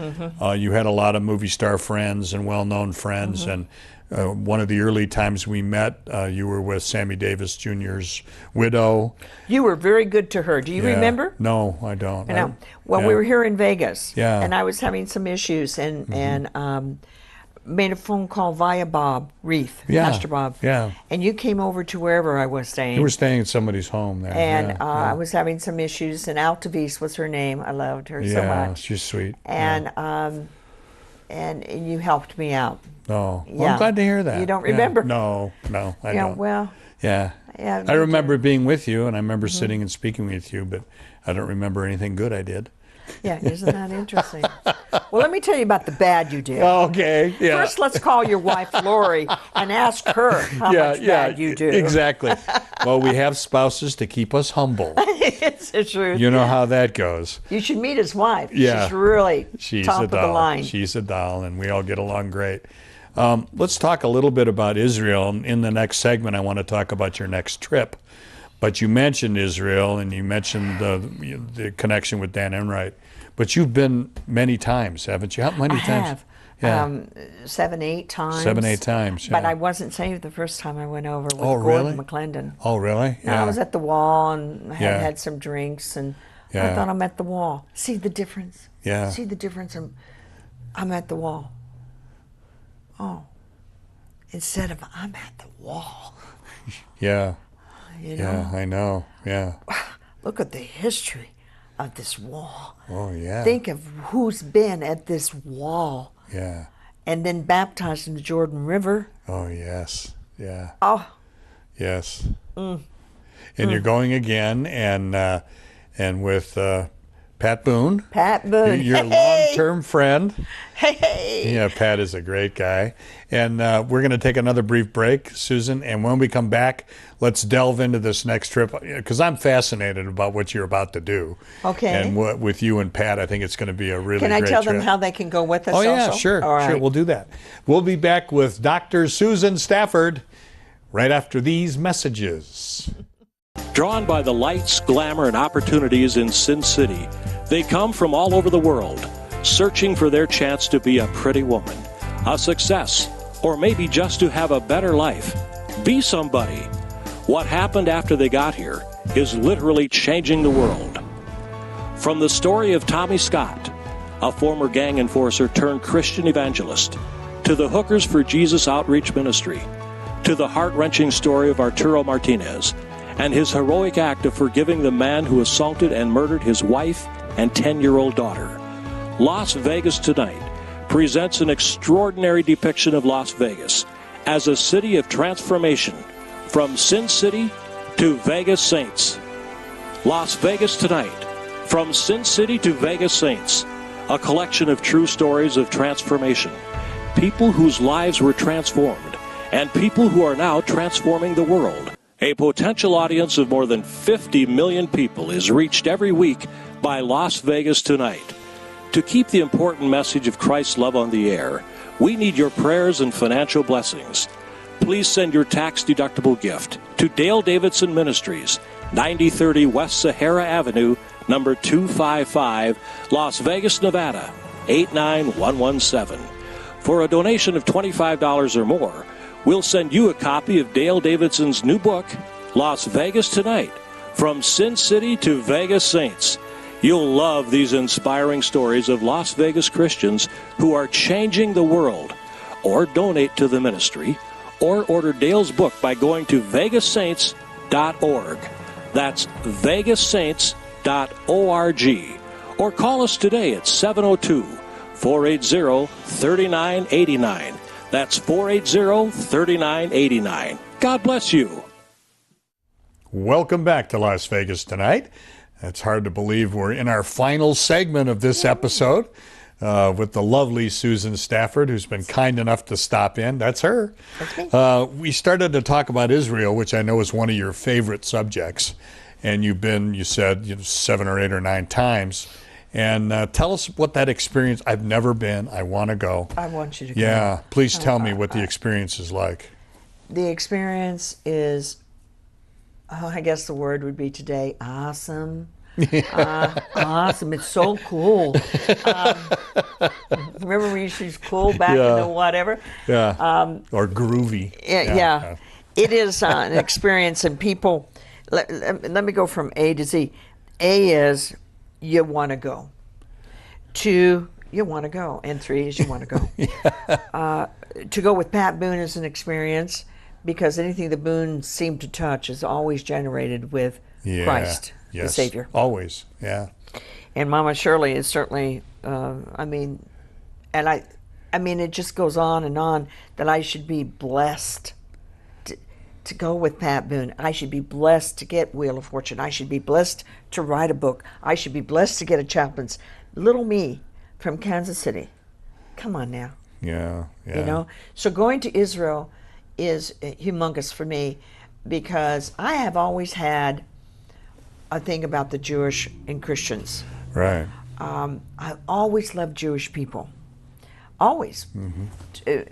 You had a lot of movie star friends and well-known friends, and one of the early times we met, you were with Sammy Davis Jr.'s widow. You were very good to her. Do you Yeah. remember? No, I don't. Well, we were here in Vegas, Yeah. and I was having some issues, and made a phone call via Bob Reith, Yeah. Pastor Bob. Yeah. And you came over to wherever I was staying. You were staying at somebody's home there. and yeah, I was having some issues, and Altavis was her name. I loved her so yeah, much. she's sweet. And and you helped me out. Oh, well, Yeah. I'm glad to hear that. You don't Yeah. remember? No, I don't. Well, Yeah. yeah. I remember being with you, and I remember sitting and speaking with you, but I don't remember anything good I did. Yeah, isn't that interesting? Well, let me tell you about the bad you did. Okay. Yeah. First, let's call your wife Lori and ask her how much bad you do. Exactly. Well, we have spouses to keep us humble. It's the truth. You know how that goes. You should meet his wife. Yeah. She's really She's top a of doll. the line. She's a doll, and we all get along great. Let's talk a little bit about Israel. In the next segment, I want to talk about your next trip. But you mentioned Israel, and you mentioned the connection with Dan Enright. But you've been many times, haven't you? How many I times? have. Yeah. 7, 8 times. 7, 8 times. But yeah. I wasn't saved the first time I went over with Oh, Gordon really? McClendon. Oh, really? No, I was at the wall and I had Yeah. had some drinks, and I Yeah. thought, I'm at the wall. See the difference? Yeah. See the difference? I'm at the wall. Oh. Instead of I'm at the wall. Yeah. You know? Yeah, I know. Yeah. Look at the history of this wall. Oh, yeah. Think of who's been at this wall Yeah. and then baptized in the Jordan River. Oh, yes. Yeah. Oh, Yes. And you're going again, and with Pat Boone. Pat Boone. Your Hey! long-term friend. Hey! Yeah, Pat is a great guy. And we're going to take another brief break, Susan. And when we come back, let's delve into this next trip, because I'm fascinated about what you're about to do. Okay. And with you and Pat, I think it's going to be a really Can I great tell them trip. how they can go with us Oh, yeah, also? sure. All right. Sure, we'll do that. We'll be back with Dr. Susan Stafford right after these messages. Drawn by the lights, glamour, and opportunities in Sin City, they come from all over the world, searching for their chance to be a pretty woman, a success, or maybe just to have a better life. Be somebody. What happened after they got here is literally changing the world. From the story of Tommy Scott, a former gang enforcer turned Christian evangelist, to the Hookers for Jesus Outreach Ministry, to the heart-wrenching story of Arturo Martinez and his heroic act of forgiving the man who assaulted and murdered his wife and 10-year-old daughter. Las Vegas Tonight presents an extraordinary depiction of Las Vegas as a city of transformation, from Sin City to Vegas Saints. Las Vegas Tonight, from Sin City to Vegas Saints, a collection of true stories of transformation, people whose lives were transformed, and people who are now transforming the world. A potential audience of more than 50 million people is reached every week by Las Vegas Tonight. To keep the important message of Christ's love on the air, we need your prayers and financial blessings. Please send your tax-deductible gift to Dale Davidson Ministries, 9030 West Sahara Avenue, number 255, Las Vegas, Nevada, 89117. For a donation of $25 or more, we'll send you a copy of Dale Davidson's new book, Las Vegas Tonight, From Sin City to Vegas Saints. You'll love these inspiring stories of Las Vegas Christians who are changing the world. Or donate to the ministry, or order Dale's book by going to vegassaints.org. That's vegassaints.org. Or call us today at 702-480-3989. That's 480-3989. God bless you. Welcome back to Las Vegas Tonight. It's hard to believe we're in our final segment of this episode with the lovely Susan Stafford, who's been kind enough to stop in. That's her. That's me. We started to talk about Israel, which I know is one of your favorite subjects. And you've been, you said, 7 or 8 or 9 times. And tell us what that experience, I've never been, I want to go. I want you to go. Yeah, please tell me what the experience is like. The experience is, I guess the word would be today, awesome. Awesome. It's so cool. Remember we used to use cool back in the whatever? Yeah. Or groovy. Yeah. It is an experience, and people, let me go from A to Z. A is you want to go. 2, you want to go. And 3 is you want to go. To go with Pat Boone is an experience, because anything that Boone seemed to touch is always generated with Christ, the Savior. Always, yeah. And Mama Shirley is certainly, I mean, it just goes on and on, that I should be blessed to go with Pat Boone. I should be blessed to get Wheel of Fortune. I should be blessed to write a book. I should be blessed to get a chaplain's. Little me from Kansas City. Come on now. Yeah. You know? So going to Israel is humongous for me, because I have always had a thing about the Jewish and Christians. Right. I've always loved Jewish people. Always. Mm-hmm.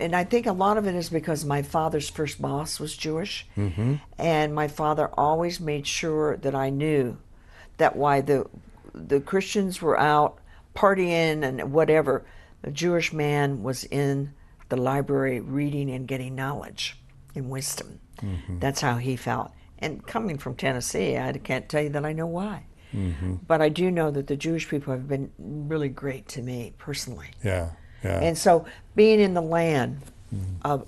And I think a lot of it is because my father's first boss was Jewish. Mm-hmm. And my father always made sure that I knew that while the Christians were out partying and whatever, the Jewish man was in the library reading and getting knowledge and wisdom. Mm-hmm. That's how he felt. And coming from Tennessee, I can't tell you that I know why. Mm-hmm. But I do know that the Jewish people have been really great to me personally. Yeah. And so being in the land of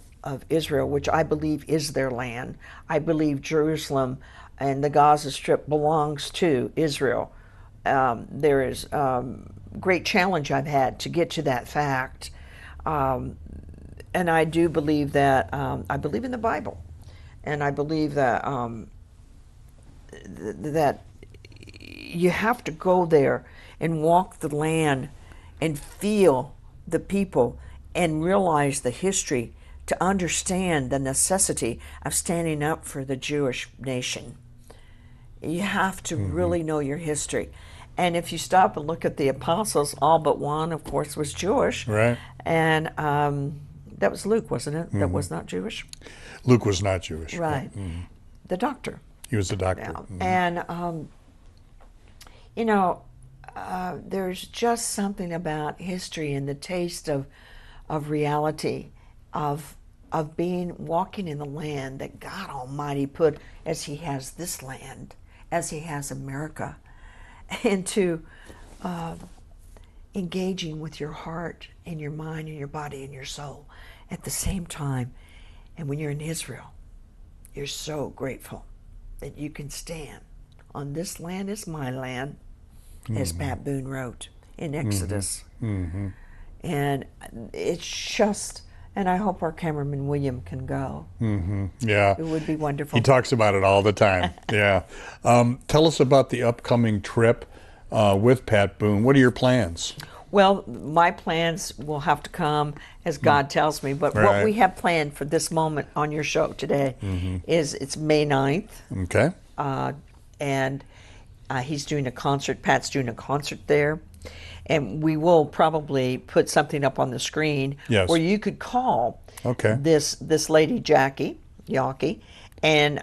Israel, which I believe is their land, I believe Jerusalem and the Gaza Strip belongs to Israel. There is great challenge I've had to get to that fact. And I do believe that, I believe in the Bible. And I believe that that you have to go there and walk the land and feel the people and realize the history to understand the necessity of standing up for the Jewish nation. You have to really know your history. And if you stop and look at the apostles, all but one, of course, was Jewish. Right. And that was Luke, wasn't it? That was not Jewish? Luke was not Jewish. Right. The doctor. He was the doctor. Yeah. And, there's just something about history and the taste of reality, of walking in the land that God Almighty put, as He has this land, as He has America, and to engaging with your heart and your mind and your body and your soul at the same time. And when you're in Israel, you're so grateful that you can stand on this land is my land, as Pat Boone wrote in Exodus. Mm-hmm. And it's just, and I hope our cameraman William can go. Mm-hmm. Yeah. It would be wonderful. He talks about it all the time. Yeah. Tell us about the upcoming trip with Pat Boone. What are your plans? Well, my plans will have to come as God tells me. But what Right. we have planned for this moment on your show today is it's May 9th. Okay. And he's doing a concert. Pat's doing a concert there. And we will probably put something up on the screen Yes. where you could call Okay. this lady, Jackie, and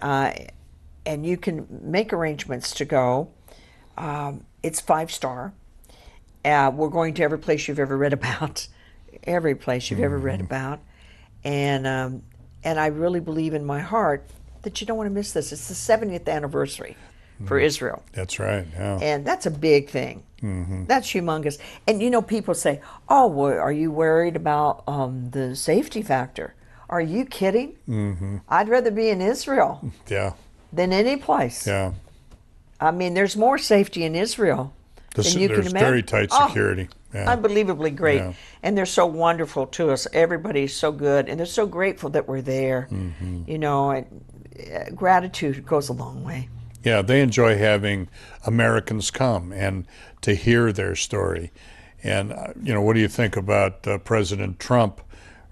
you can make arrangements to go. It's 5-star. We're going to every place you've ever read about, every place you've ever read about, and I really believe in my heart that you don't want to miss this. It's the 70th anniversary for Israel, That's right. Yeah. and that's a big thing. That's humongous. And people say, "Oh, well, are you worried about the safety factor?" Are you kidding? I'd rather be in Israel Yeah. than any place. Yeah. I mean, there's more safety in Israel than you can There's imagine. very tight Oh, security. Yeah. unbelievably great. Yeah. And they're so wonderful to us. Everybody's so good, and they're so grateful that we're there. And gratitude goes a long way. Yeah, they enjoy having Americans come and to hear their story. And, what do you think about President Trump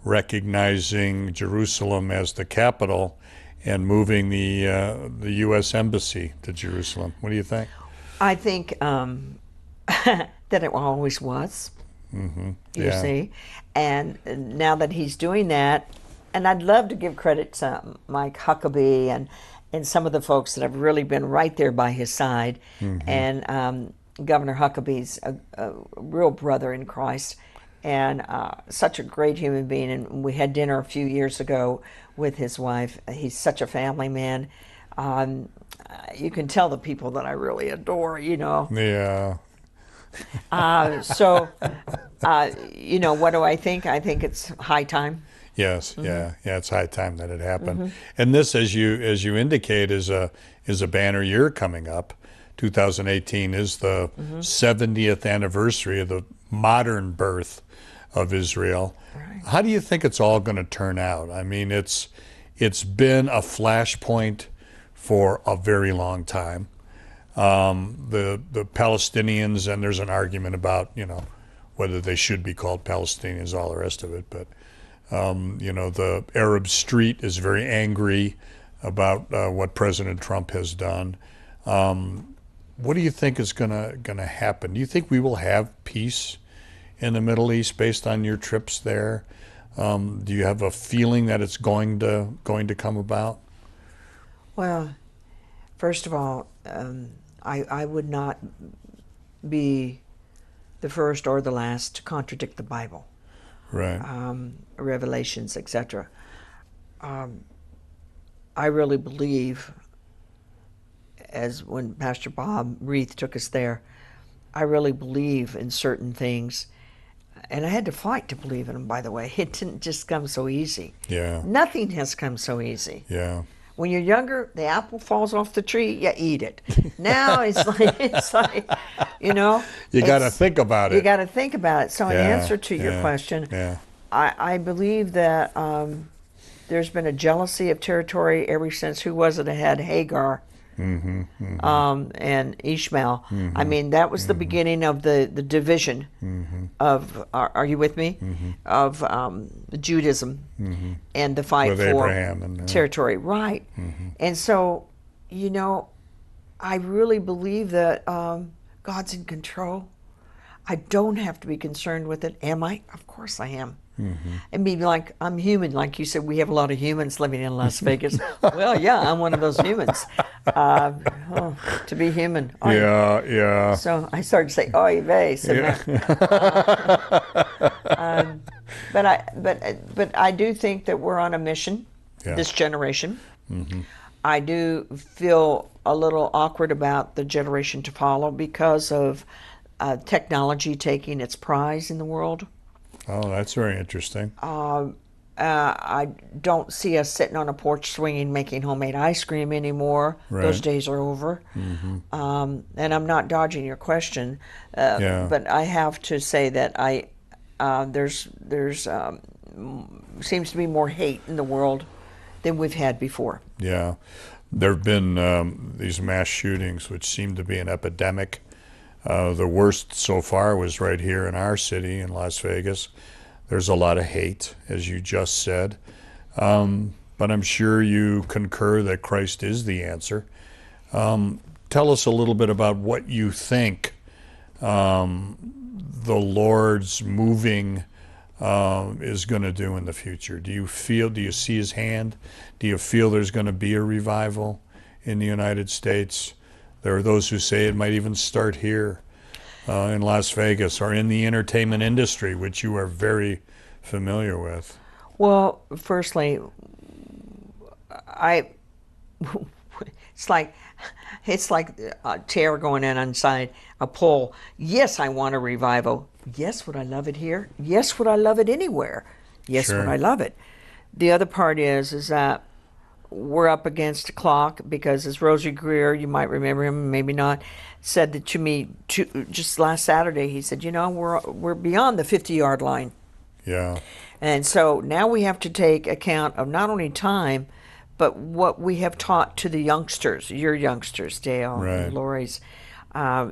recognizing Jerusalem as the capital and moving the U.S. Embassy to Jerusalem? What do you think? I think that it always was, you Yeah. see. And now that he's doing that, and I'd love to give credit to Mike Huckabee and some of the folks that have really been right there by his side. And Governor Huckabee's a real brother in Christ and such a great human being. And we had dinner a few years ago with his wife. He's such a family man. You can tell the people that I really adore, Yeah. What do I think? I think it's high time. Yes, yeah, it's high time that it happened. And this, as you indicate, is a banner year coming up. 2018 is the 70th anniversary of the modern birth of Israel. Right. How do you think it's all going to turn out? I mean, it's been a flashpoint for a very long time. The Palestinians, and there's an argument about whether they should be called Palestinians, all the rest of it, but. The Arab street is very angry about what President Trump has done. What do you think is gonna happen? Do you think we will have peace in the Middle East based on your trips there? Do you have a feeling that it's going to come about? Well, first of all, I would not be the first or the last to contradict the Bible. Right. Revelations, etc. I really believe, as when Pastor Bob Reith took us there, I really believe in certain things. And I had to fight to believe in them, by the way. It didn't just come so easy. Yeah. Nothing has come so easy. When you're younger, the apple falls off the tree, you eat it. Now it's like, you got to think about it. You got to think about it. So in answer to your question, I believe that there's been a jealousy of territory ever since, who was it that had Hagar and Ishmael? I mean, that was the beginning of the division of, are you with me? Of Judaism and the fight with for Abraham and, territory. Right. And so, I really believe that God's in control. I don't have to be concerned with it. Am I? Of course I am. And be like, I'm human. Like you said, we have a lot of humans living in Las Vegas. Well, yeah, I'm one of those humans. To be human. Yeah. So I started to say, oy vey. But I do think that we're on a mission, this generation. I do feel a little awkward about the generation to follow because of technology taking its prize in the world. Oh, that's very interesting. I don't see us sitting on a porch swinging, making homemade ice cream anymore. Right. Those days are over. And I'm not dodging your question, but I have to say that there's seems to be more hate in the world than we've had before. Yeah, there have been these mass shootings, which seem to be an epidemic The worst so far was right here in our city in Las Vegas. There's a lot of hate, as you just said. But I'm sure you concur that Christ is the answer. Tell us a little bit about what you think the Lord's moving is going to do in the future. Do you see his hand? Do you feel there's going to be a revival in the United States? There are those who say it might even start here in Las Vegas or in the entertainment industry, which you are very familiar with. Well, firstly, it's like a tear going in inside a pole. Yes, I want a revival. Yes, would I love it here? Yes, would I love it anywhere? Yes, Sure. would I love it? The other part is that we're up against a clock because, as Rosie Greer, you might remember him, maybe not, said that to me just last Saturday. He said, we're beyond the 50-yard line. Yeah. And so now we have to take account of not only time, but what we have taught to the youngsters, your youngsters, Dale, Right. and Lori's.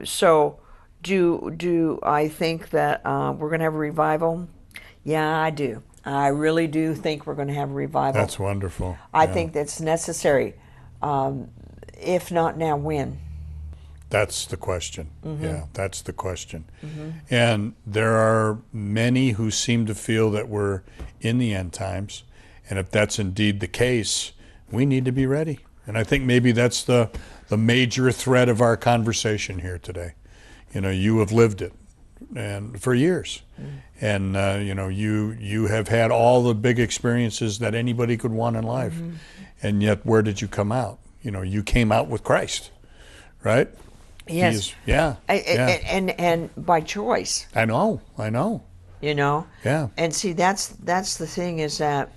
So do I think that we're going to have a revival? Yeah, I do. I really do think we're going to have a revival. That's wonderful. I think that's necessary. If not now, when? That's the question. Mm-hmm. Yeah, that's the question. Mm-hmm. And there are many who seem to feel that we're in the end times. And if that's indeed the case, we need to be ready. And I think maybe that's the major thread of our conversation here today. You have lived it and for years. And you have had all the big experiences that anybody could want in life. Mm-hmm. And yet, where did you come out? You came out with Christ, right? Yes. Yeah. And by choice. I know. Yeah. And see, that's the thing is that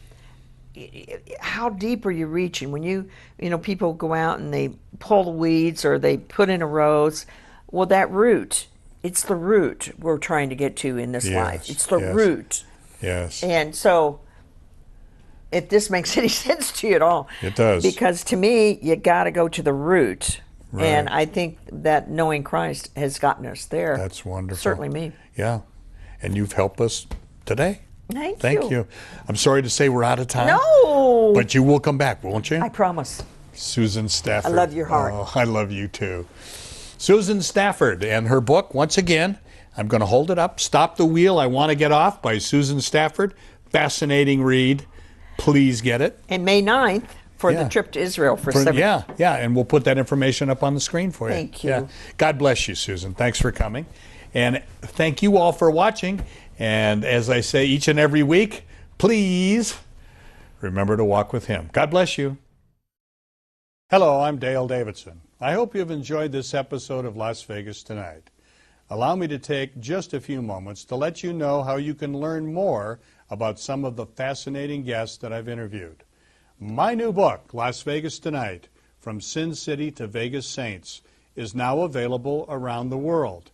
how deep are you reaching when people go out and they pull the weeds or they put in a rose? Well, that root, it's the root we're trying to get to in this life. It's the root. Yes. And so, if this makes any sense to you at all, it does. Because to me, you got to go to the root. Right. And I think that knowing Christ has gotten us there. That's wonderful. Certainly me. Yeah. And you've helped us today. Thank you. I'm sorry to say we're out of time. No. But you will come back, won't you? I promise. Susan Stafford. I love your heart. Oh, I love you too. Susan Stafford and her book, once again, I'm going to hold it up. Stop the Wheel, I Want to Get Off by Susan Stafford. Fascinating read. Please get it. And May 9th. For the trip to Israel for 7 Yeah, and we'll put that information up on the screen for you. Thank you. Yeah. God bless you, Susan. Thanks for coming. And thank you all for watching. And as I say each and every week, please remember to walk with him. God bless you. Hello, I'm Dale Davidson. I hope you've enjoyed this episode of Las Vegas Tonight. Allow me to take just a few moments to let you know how you can learn more about some of the fascinating guests that I've interviewed. My new book, Las Vegas Tonight, From Sin City to Vegas Saints, is now available around the world.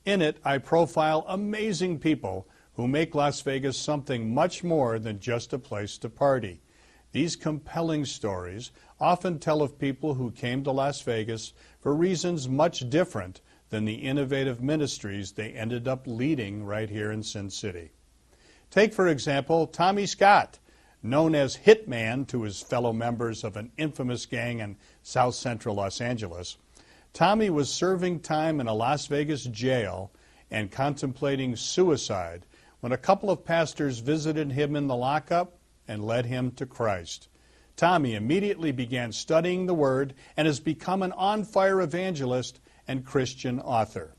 In it, I profile amazing people who make Las Vegas something much more than just a place to party. These compelling stories often tell of people who came to Las Vegas for reasons much different than the innovative ministries they ended up leading right here in Sin City. Take, for example, Tommy Scott, known as Hitman to his fellow members of an infamous gang in South Central Los Angeles. Tommy was serving time in a Las Vegas jail and contemplating suicide when a couple of pastors visited him in the lockup and led him to Christ. Tommy immediately began studying the Word and has become an on-fire evangelist and Christian author.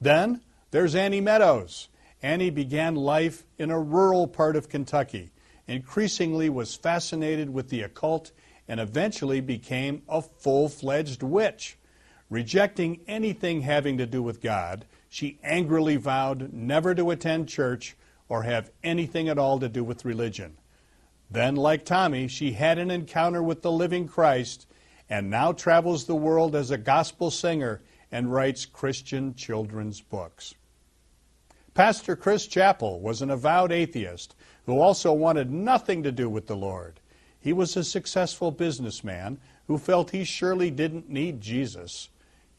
Then there's Annie Meadows. Annie began life in a rural part of Kentucky, increasingly was fascinated with the occult, and eventually became a full-fledged witch. Rejecting anything having to do with God, she angrily vowed never to attend church or have anything at all to do with religion. Then, like Tommy, she had an encounter with the living Christ and now travels the world as a gospel singer and writes Christian children's books. Pastor Chris Chaplain was an avowed atheist who also wanted nothing to do with the Lord. He was a successful businessman who felt he surely didn't need Jesus.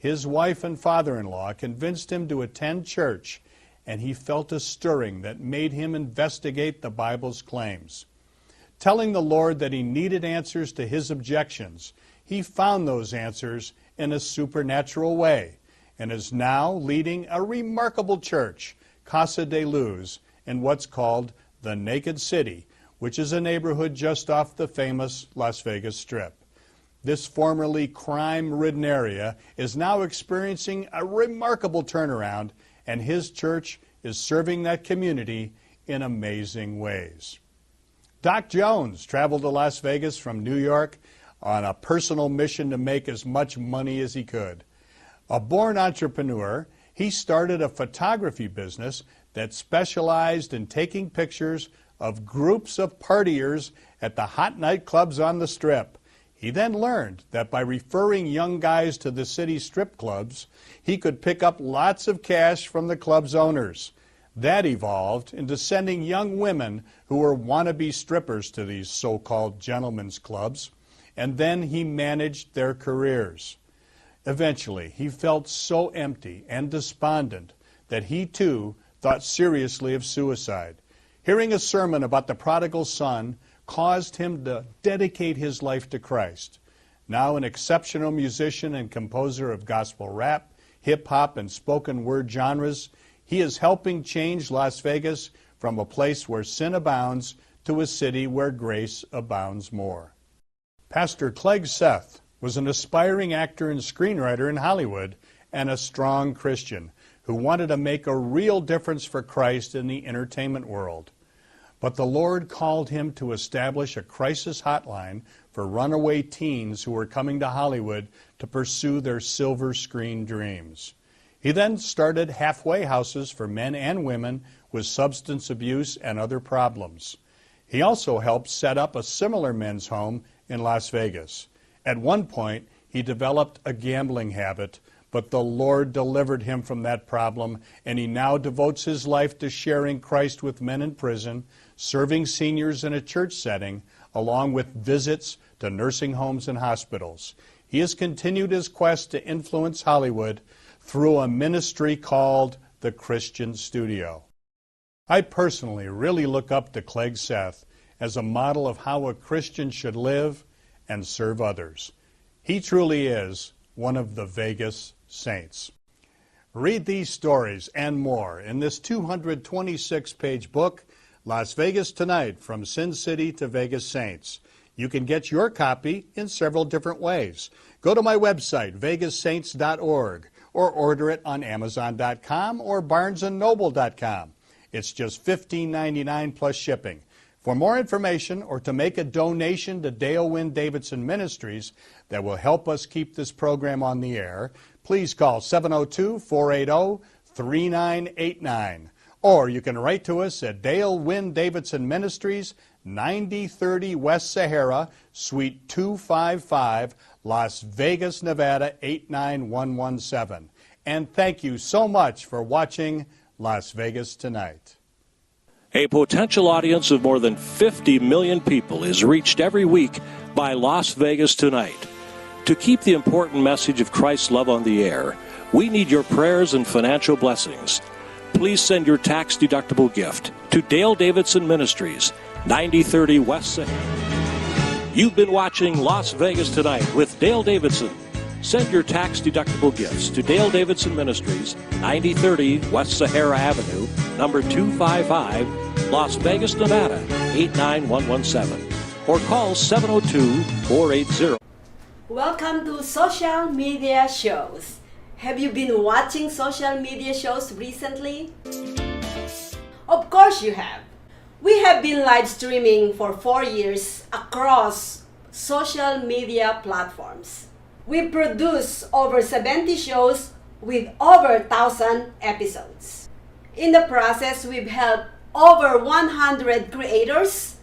his wife and father-in-law convinced him to attend church, and he felt a stirring that made him investigate the Bible's claims. Telling the Lord that he needed answers to his objections, he found those answers in a supernatural way and is now leading a remarkable church, Casa de Luz, in what's called the Naked City, which is a neighborhood just off the famous Las Vegas Strip. This formerly crime-ridden area is now experiencing a remarkable turnaround, and his church is serving that community in amazing ways. Doc Jones traveled to Las Vegas from New York on a personal mission to make as much money as he could. A born entrepreneur, he started a photography business that specialized in taking pictures of groups of partiers at the hot nightclubs on the Strip. He then learned that by referring young guys to the city's strip clubs, he could pick up lots of cash from the club's owners. That evolved into sending young women who were wannabe strippers to these so-called gentlemen's clubs, and then he managed their careers. Eventually, he felt so empty and despondent that he too thought seriously of suicide. Hearing a sermon about the prodigal son caused him to dedicate his life to Christ. Now an exceptional musician and composer of gospel rap, hip-hop, and spoken word genres, he is helping change Las Vegas from a place where sin abounds to a city where grace abounds more. Pastor Clegg Seth was an aspiring actor and screenwriter in Hollywood and a strong Christian who wanted to make a real difference for Christ in the entertainment world. But the Lord called him to establish a crisis hotline for runaway teens who were coming to Hollywood to pursue their silver screen dreams. He then started halfway houses for men and women with substance abuse and other problems. He also helped set up a similar men's home in Las Vegas. At one point, he developed a gambling habit, but the Lord delivered him from that problem, and he now devotes his life to sharing Christ with men in prison, serving seniors in a church setting, along with visits to nursing homes and hospitals. He has continued his quest to influence Hollywood through a ministry called the Christian Studio. I personally really look up to Clegg Seth as a model of how a Christian should live and serve others. He truly is one of the Vegas saints. Read these stories and more in this 226-page book, Las Vegas Tonight, From Sin City to Vegas Saints. You can get your copy in several different ways. Go to my website, vegassaints.org, or order it on Amazon.com or BarnesandNoble.com. It's just $15.99 plus shipping. For more information or to make a donation to Dale Wynn Davidson Ministries that will help us keep this program on the air, please call 702-480-3989. Or you can write to us at Dale Wynn Davidson Ministries, 9030 West Sahara, Suite 255, Las Vegas, Nevada, 89117. And thank you so much for watching Las Vegas Tonight. A potential audience of more than 50 million people is reached every week by Las Vegas Tonight. To keep the important message of Christ's love on the air, we need your prayers and financial blessings. Please send your tax-deductible gift to Dale Davidson Ministries, 9030 West Sahara. You've been watching Las Vegas Tonight with Dale Davidson. Send your tax-deductible gifts to Dale Davidson Ministries, 9030 West Sahara Avenue, number 255, Las Vegas, Nevada, 89117. Or call 702-480. Welcome to social media shows. Have you been watching social media shows recently? Of course you have. We have been live streaming for 4 years across social media platforms. We produce over 70 shows with over 1,000 episodes. In the process, we've helped over 100 creators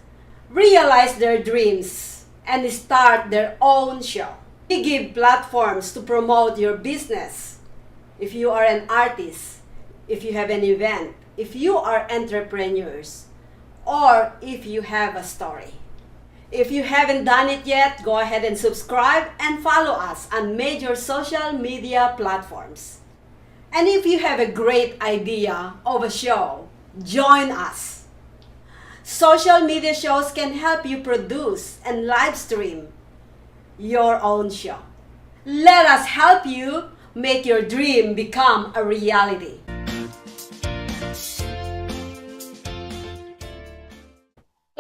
realize their dreams and start their own show. We give platforms to promote your business. If you are an artist, if you have an event, if you are entrepreneurs, or if you have a story. If you haven't done it yet, go ahead and subscribe and follow us on major social media platforms. And if you have a great idea of a show, join us. Social media shows can help you produce and live stream your own show. Let us help you make your dream become a reality.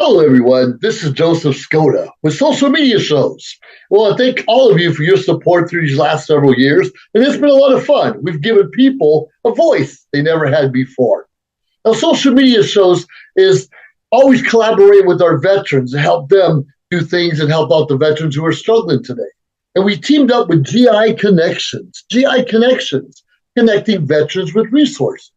Hello, everyone. This is Joseph Skoda with Social Media Shows. Well, I thank all of you for your support through these last several years, and it's been a lot of fun. We've given people a voice they never had before. Now, Social Media Shows is always collaborating with our veterans to help them do things and help out the veterans who are struggling today. And we teamed up with GI Connections, connecting veterans with resources.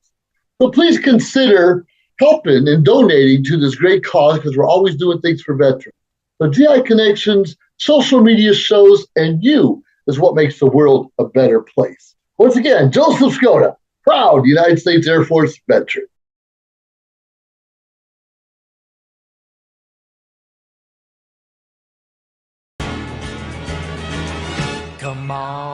So please consider helping and donating to this great cause because we're always doing things for veterans. So GI Connections, Social Media Shows, and you is what makes the world a better place. Once again, Joseph Skoda, proud United States Air Force veteran. Come on.